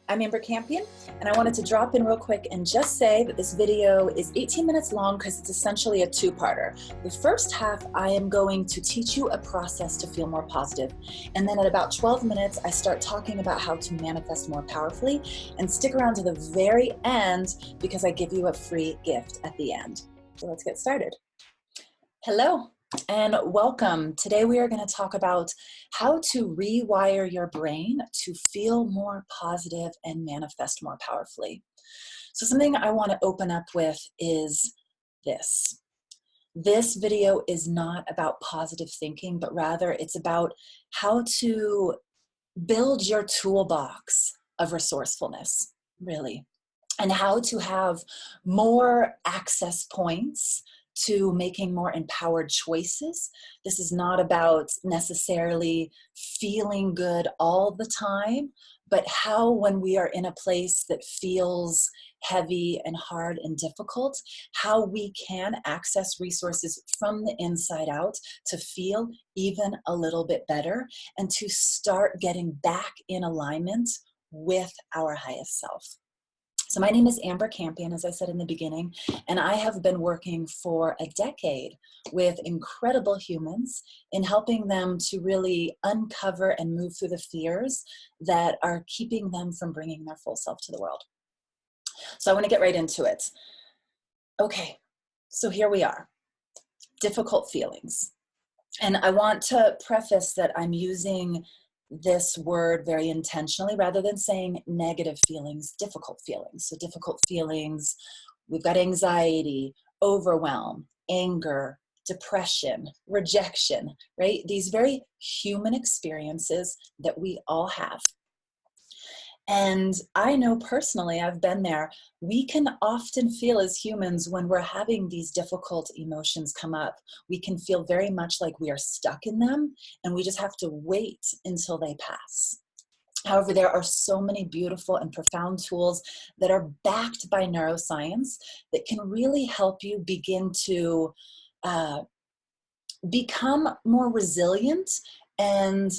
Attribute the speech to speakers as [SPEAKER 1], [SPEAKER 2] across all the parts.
[SPEAKER 1] I'm Amber Campion, and I wanted to drop in real quick and just say that this video is 18 minutes long because it's essentially a two-parter. The first half, I am going to teach you a process to feel more positive. And then at about 12 minutes, I start talking about how to manifest more powerfully. And stick around to the very end because I give you a free gift at the end. So let's get started. Hello and welcome. Today we are going to talk about how to rewire your brain to feel more positive and manifest more powerfully. So something I want to open up with is this. This video is not about positive thinking, but rather it's about how to build your toolbox of resourcefulness, really, and how to have more access points to making more empowered choices. This is not about necessarily feeling good all the time, but how when we are in a place that feels heavy and hard and difficult, how we can access resources from the inside out to feel even a little bit better and to start getting back in alignment with our highest self. So my name is Amber Campion, as I said in the beginning, and I have been working for a decade with incredible humans in helping them to really uncover and move through the fears that are keeping them from bringing their full self to the world. So I want to get right into it. Okay, so here we are. Difficult feelings. And I want to preface that I'm using this word very intentionally rather than saying negative feelings, difficult feelings. So difficult feelings, we've got anxiety, overwhelm, anger, depression, rejection, right? These very human experiences that we all have. And I know personally, I've been there, we can often feel as humans when we're having these difficult emotions come up, we can feel very much like we are stuck in them and we just have to wait until they pass. However, there are so many beautiful and profound tools that are backed by neuroscience that can really help you begin to become more resilient and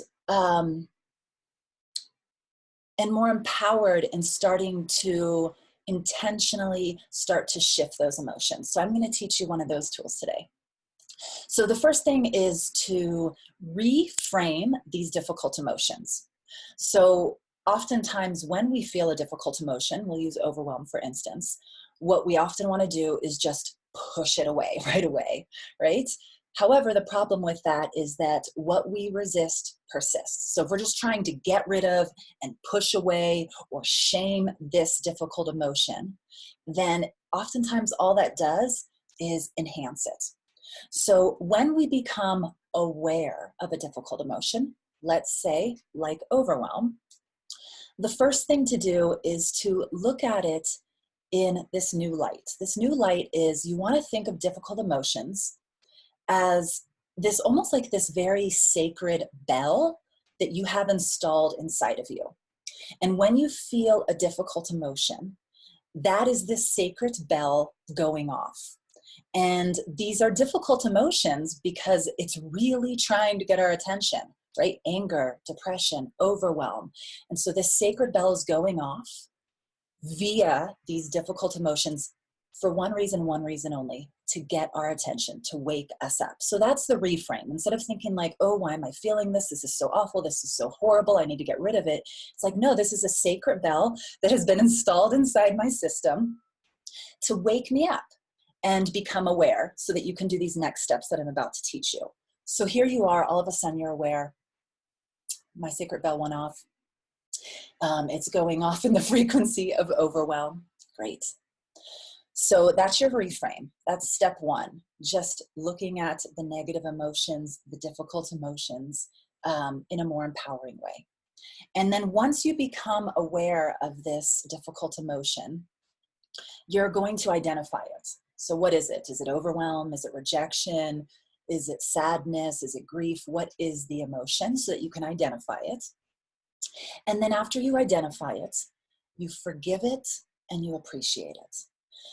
[SPEAKER 1] more empowered in starting to intentionally start to shift those emotions. So I'm going to teach you one of those tools today. So the first thing is to reframe these difficult emotions. So oftentimes when we feel a difficult emotion, we'll use overwhelm for instance, what we often want to do is just push it away right away, right? However, the problem with that is that what we resist persists. So if we're just trying to get rid of and push away or shame this difficult emotion, then oftentimes all that does is enhance it. So when we become aware of a difficult emotion, let's say like overwhelm, the first thing to do is to look at it in this new light. This new light is you want to think of difficult emotions as this almost like this very sacred bell that you have installed inside of you. And when you feel a difficult emotion, that is this sacred bell going off. And these are difficult emotions because it's really trying to get our attention, right? Anger, depression, overwhelm. And so this sacred bell is going off via these difficult emotions for one reason only, to get our attention, to wake us up. So that's the reframe. Instead of thinking like, oh, why am I feeling this? This is so awful. This is so horrible. I need to get rid of it. It's like, no, this is a sacred bell that has been installed inside my system to wake me up and become aware so that you can do these next steps that I'm about to teach you. So here you are, all of a sudden you're aware. My sacred bell went off. It's going off in the frequency of overwhelm. Great. So that's your reframe. That's step one, just looking at the negative emotions, the difficult emotions in a more empowering way. And then once you become aware of this difficult emotion, you're going to identify it. So what is it? Is it overwhelm? Is it rejection? Is it sadness? Is it grief? What is the emotion so that you can identify it? And then after you identify it, you forgive it and you appreciate it.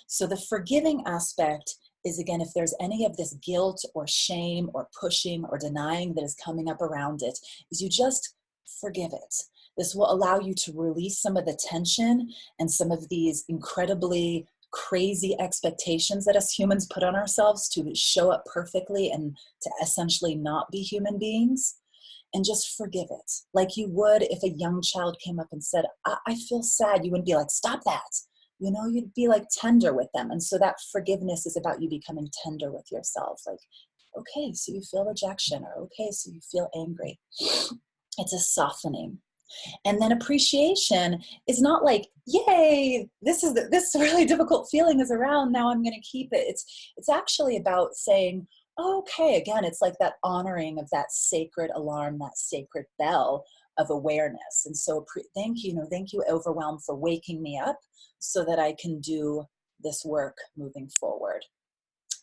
[SPEAKER 1] So the forgiving aspect is, again, if there's any of this guilt or shame or pushing or denying that is coming up around it, is you just forgive it. This will allow you to release some of the tension and some of these incredibly crazy expectations that us humans put on ourselves to show up perfectly and to essentially not be human beings, and just forgive it. Like you would if a young child came up and said, I feel sad. You wouldn't be like, stop that. You know, you'd be like tender with them. And so that forgiveness is about you becoming tender with yourself. Like, okay, so you feel rejection, or okay, so you feel angry. It's a softening. And then appreciation is not like, yay, this really difficult feeling is around, now I'm going to keep it. It's actually about saying, okay, again, it's like that honoring of that sacred alarm, that sacred bell of awareness. And so thank you, overwhelm, for waking me up so that I can do this work moving forward.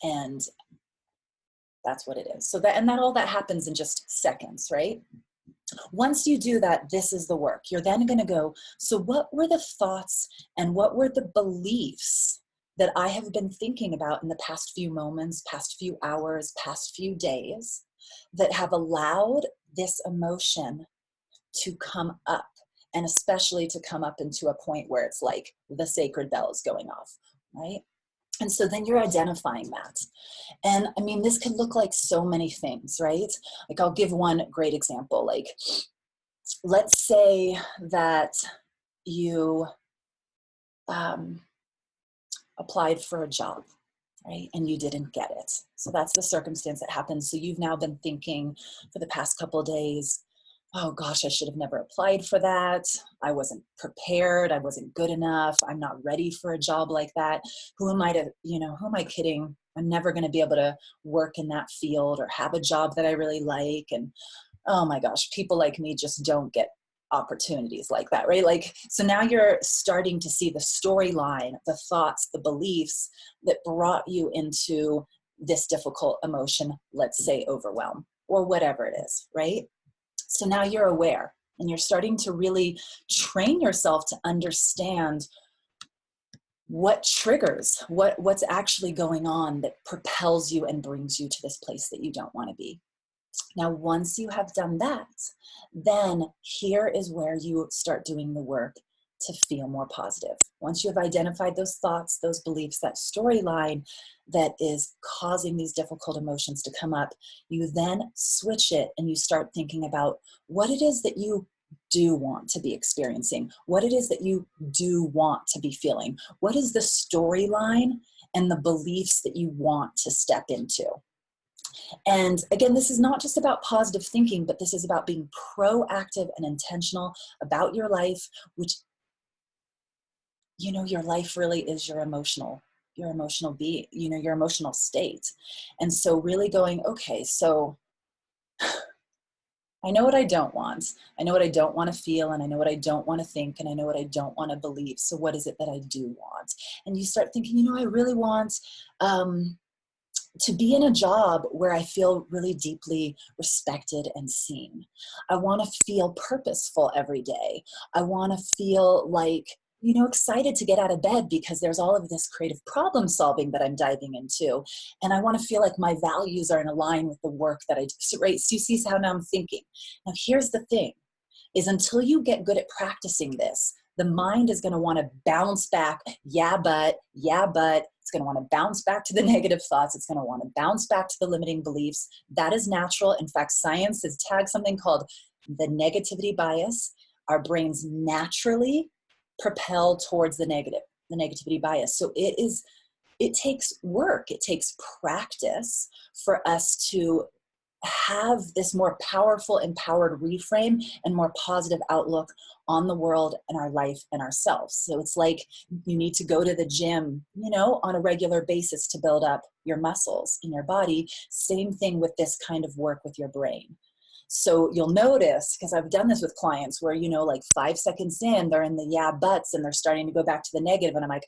[SPEAKER 1] And that's what it is. So that all that happens in just seconds, right? Once you do that, this is the work. You're then going to go, so what were the thoughts and what were the beliefs that I have been thinking about in the past few moments, past few hours, past few days that have allowed this emotion to come up, and especially to come up into a point where it's like the sacred bell is going off, right? And so then you're identifying that. And I mean, this can look like so many things, right? Like I'll give one great example. Like, let's say that you applied for a job, right? And you didn't get it. So that's the circumstance that happened. So you've now been thinking for the past couple of days, oh gosh, I should have never applied for that. I wasn't prepared. I wasn't good enough. I'm not ready for a job like that. Who am I kidding? I'm never going to be able to work in that field or have a job that I really like. And oh my gosh, people like me just don't get opportunities like that, right? Like, so now you're starting to see the storyline, the thoughts, the beliefs that brought you into this difficult emotion, let's say overwhelm or whatever it is, right? So now you're aware and you're starting to really train yourself to understand what triggers, what's actually going on that propels you and brings you to this place that you don't want to be. Now, once you have done that, then here is where you start doing the work to feel more positive. Once you have identified those thoughts, those beliefs, that storyline that is causing these difficult emotions to come up, you then switch it and you start thinking about what it is that you do want to be experiencing, what it is that you do want to be feeling, what is the storyline and the beliefs that you want to step into. And again, this is not just about positive thinking, but this is about being proactive and intentional about your life, which, you know, your life really is your emotional being, you know, your emotional state. And so really going, okay, so I know what I don't want. I know what I don't want to feel, and I know what I don't want to think, and I know what I don't want to believe. So what is it that I do want? And you start thinking, you know, I really want, to be in a job where I feel really deeply respected and seen. I want to feel purposeful every day. I want to feel like, you know, excited to get out of bed because there's all of this creative problem solving that I'm diving into. And I want to feel like my values are in line with the work that I do. So, right, so you see how now I'm thinking. Now here's the thing, is until you get good at practicing this, the mind is going to want to bounce back. Yeah, but. It's going to want to bounce back to the negative thoughts. It's going to want to bounce back to the limiting beliefs. That is natural. In fact, science has tagged something called the negativity bias. Our brains naturally propel towards the negativity bias. So it takes work. It takes practice for us to have this more powerful, empowered reframe and more positive outlook on the world and our life and ourselves. So it's like you need to go to the gym, you know, on a regular basis to build up your muscles in your body. Same thing with this kind of work with your brain. So you'll notice, because I've done this with clients where, you know, like 5 seconds in, they're in the yeah buts and they're starting to go back to the negative. And I'm like,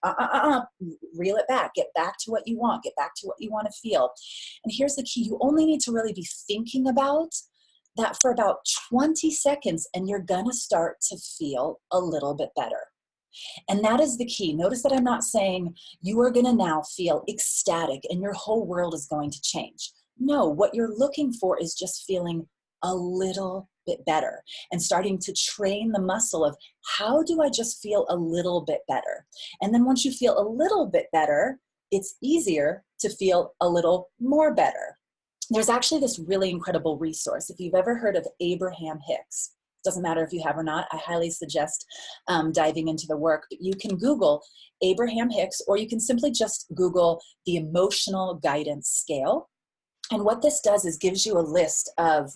[SPEAKER 1] reel it back, get back to what you want, get back to what you want to feel. And here's the key. You only need to really be thinking about that for about 20 seconds and you're going to start to feel a little bit better. And that is the key. Notice that I'm not saying you are going to now feel ecstatic and your whole world is going to change. No, what you're looking for is just feeling a little bit better, and starting to train the muscle of how do I just feel a little bit better? And then once you feel a little bit better, it's easier to feel a little more better. There's actually this really incredible resource. If you've ever heard of Abraham Hicks, doesn't matter if you have or not, I highly suggest diving into the work. But you can Google Abraham Hicks, or you can simply just Google the Emotional Guidance Scale. And what this does is gives you a list of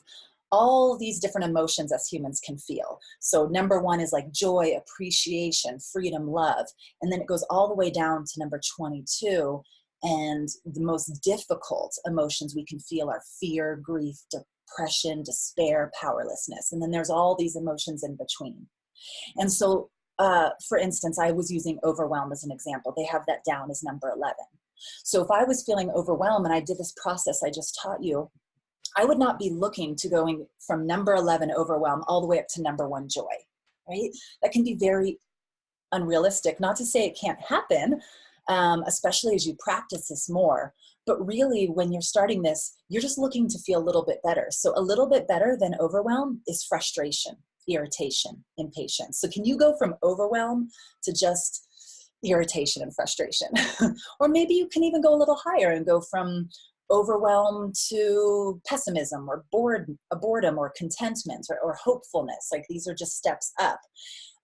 [SPEAKER 1] all these different emotions us humans can feel. So number 1 is like joy, appreciation, freedom, love. And then it goes all the way down to number 22. And the most difficult emotions we can feel are fear, grief, depression, despair, powerlessness. And then there's all these emotions in between. And so, for instance, I was using overwhelm as an example. They have that down as number 11. So if I was feeling overwhelmed and I did this process I just taught you, I would not be looking to going from number 11 overwhelm all the way up to number 1 joy, right? That can be very unrealistic. Not to say it can't happen, especially as you practice this more. But really, when you're starting this, you're just looking to feel a little bit better. So a little bit better than overwhelm is frustration, irritation, impatience. So can you go from overwhelm to just irritation and frustration? Or maybe you can even go a little higher and go from overwhelm to pessimism or boredom or contentment or hopefulness. Like these are just steps up.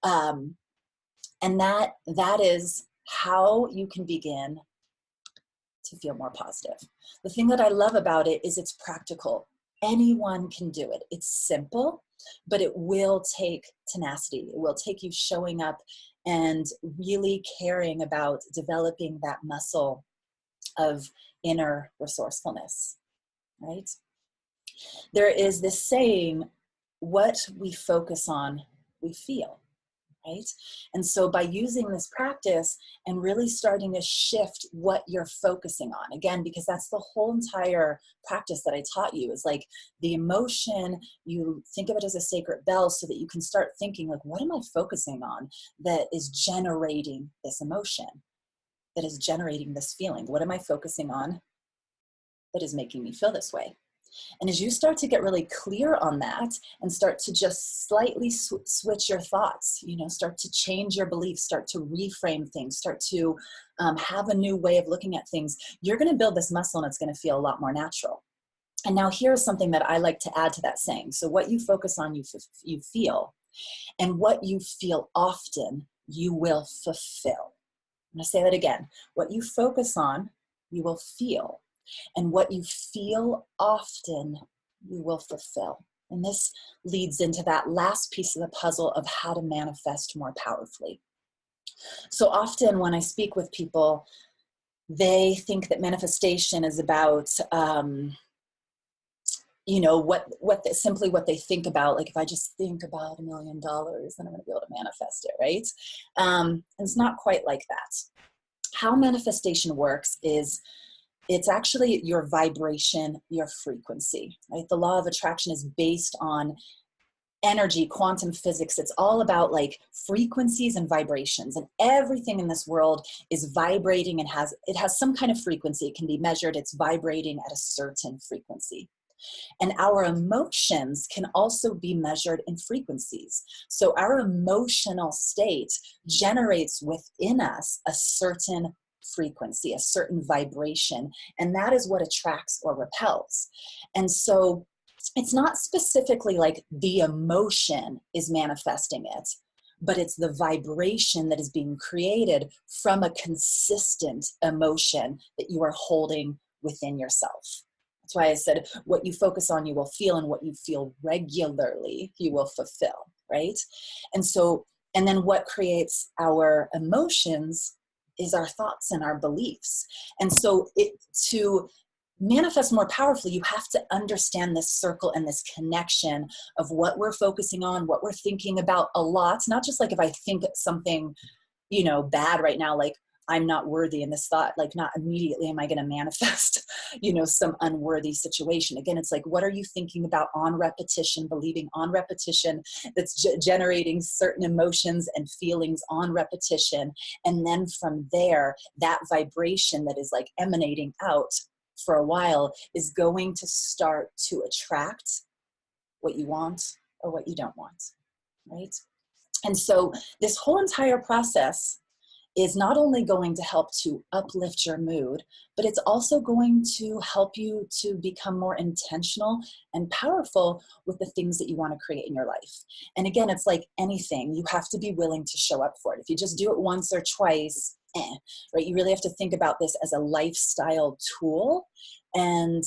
[SPEAKER 1] And that is how you can begin to feel more positive. The thing that I love about it is it's practical. Anyone can do it. It's simple, but it will take tenacity. It will take you showing up and really caring about developing that muscle of inner resourcefulness, right? There is this saying, what we focus on, we feel, right? And so by using this practice and really starting to shift what you're focusing on, again, because that's the whole entire practice that I taught you, is like the emotion, you think of it as a sacred bell so that you can start thinking like, what am I focusing on that is generating this emotion, that is generating this feeling? What am I focusing on that is making me feel this way? And as you start to get really clear on that and start to just slightly switch your thoughts, start to change your beliefs, start to reframe things, start to have a new way of looking at things, you're going to build this muscle and it's going to feel a lot more natural. And now here's something that I like to add to that saying. So what you focus on, you feel, and what you feel often, you will fulfill. I'm going to say that again. What you focus on, you will feel. And what you feel often, you will fulfill. And this leads into that last piece of the puzzle of how to manifest more powerfully. So often when I speak with people, they think that manifestation is about, simply what they think about. Like if I just think about $1 million, then I'm going to be able to manifest it, right? And it's not quite like that. How manifestation works is it's actually your vibration, your frequency, right? The law of attraction is based on energy, quantum physics. It's all about like frequencies and vibrations, and everything in this world is vibrating and it has some kind of frequency. It can be measured. It's vibrating at a certain frequency. And our emotions can also be measured in frequencies. So our emotional state generates within us a certain frequency, a certain vibration, and that is what attracts or repels. And so it's not specifically like the emotion is manifesting it, but it's the vibration that is being created from a consistent emotion that you are holding within yourself. That's why I said what you focus on, you will feel, and what you feel regularly, you will fulfill, right? And then what creates our emotions is our thoughts and our beliefs. And so to manifest more powerfully, you have to understand this circle and this connection of what we're focusing on, what we're thinking about a lot. Not just like if I think something, bad right now, like I'm not worthy in this thought, like not immediately am I going to manifest, some unworthy situation. Again, it's like, what are you thinking about on repetition, believing on repetition, that's generating certain emotions and feelings on repetition. And then from there, that vibration that is like emanating out for a while is going to start to attract what you want or what you don't want, right? And so this whole entire process is not only going to help to uplift your mood, but it's also going to help you to become more intentional and powerful with the things that you want to create in your life. And again, it's like anything, you have to be willing to show up for it. If you just do it once or twice, right? You really have to think about this as a lifestyle tool, and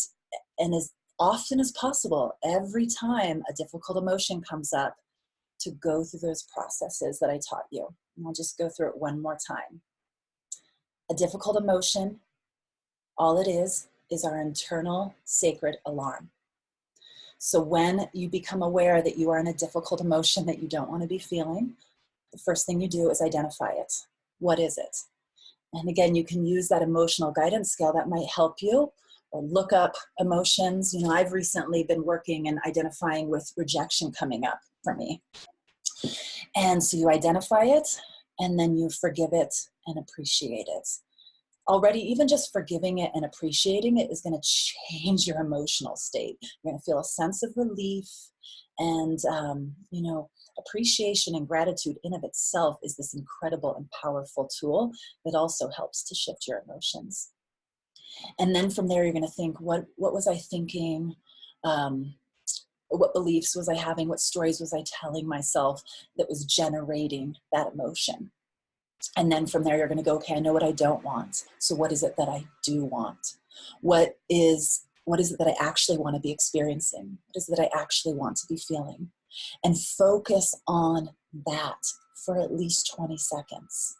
[SPEAKER 1] as often as possible, every time a difficult emotion comes up, to go through those processes that I taught you. And I'll just go through it one more time. A difficult emotion, all it is our internal sacred alarm. So when you become aware that you are in a difficult emotion that you don't want to be feeling, the first thing you do is identify it. What is it? And again, you can use that emotional guidance scale that might help you, or look up emotions. You know, I've recently been working and identifying with rejection coming up for me. And so you identify it, and then you forgive it and appreciate it. Already, even just forgiving it and appreciating it is going to change your emotional state. You're going to feel a sense of relief, and you know, appreciation and gratitude in of itself is this incredible and powerful tool that also helps to shift your emotions. And then from there, you're going to think, what was I thinking? What beliefs was I having? What stories was I telling myself that was generating that emotion? And then from there, you're going to go, okay, I know what I don't want. So what is it that I do want? What is it that I actually want to be experiencing? What is it that I actually want to be feeling? And focus on that for at least 20 seconds.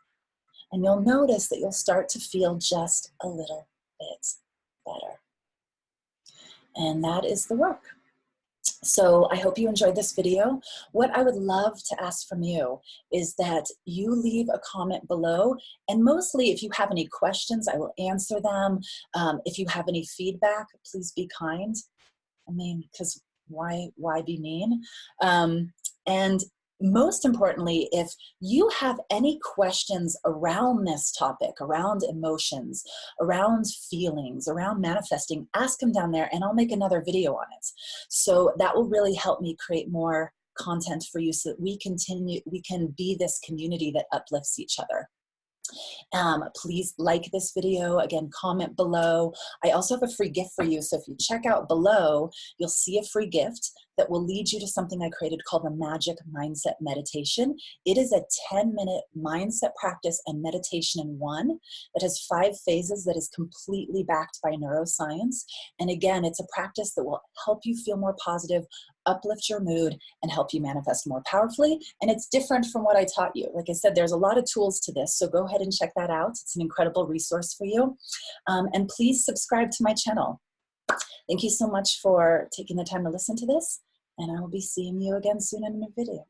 [SPEAKER 1] And you'll notice that you'll start to feel just a little bit better. And that is the work. So I hope you enjoyed this video. What I would love to ask from you is that you leave a comment below, and mostly if you have any questions, I will answer them. If you have any feedback, please be kind. I mean, because why be mean? And most importantly, if you have any questions around this topic, around emotions, around feelings, around manifesting, ask them down there and I'll make another video on it. So that will really help me create more content for you so that we can be this community that uplifts each other. Please like this video. Again, comment below. I also have a free gift for you. So if you check out below, you'll see a free gift that will lead you to something I created called the Magic Mindset Meditation. It is a 10-minute mindset practice and meditation in one that has 5 phases that is completely backed by neuroscience. And again, it's a practice that will help you feel more positive, uplift your mood, and help you manifest more powerfully. And it's different from what I taught you. Like I said, there's a lot of tools to this, so go ahead and check that out. It's an incredible resource for you. And please subscribe to my channel. Thank you so much for taking the time to listen to this, and I will be seeing you again soon in a new video.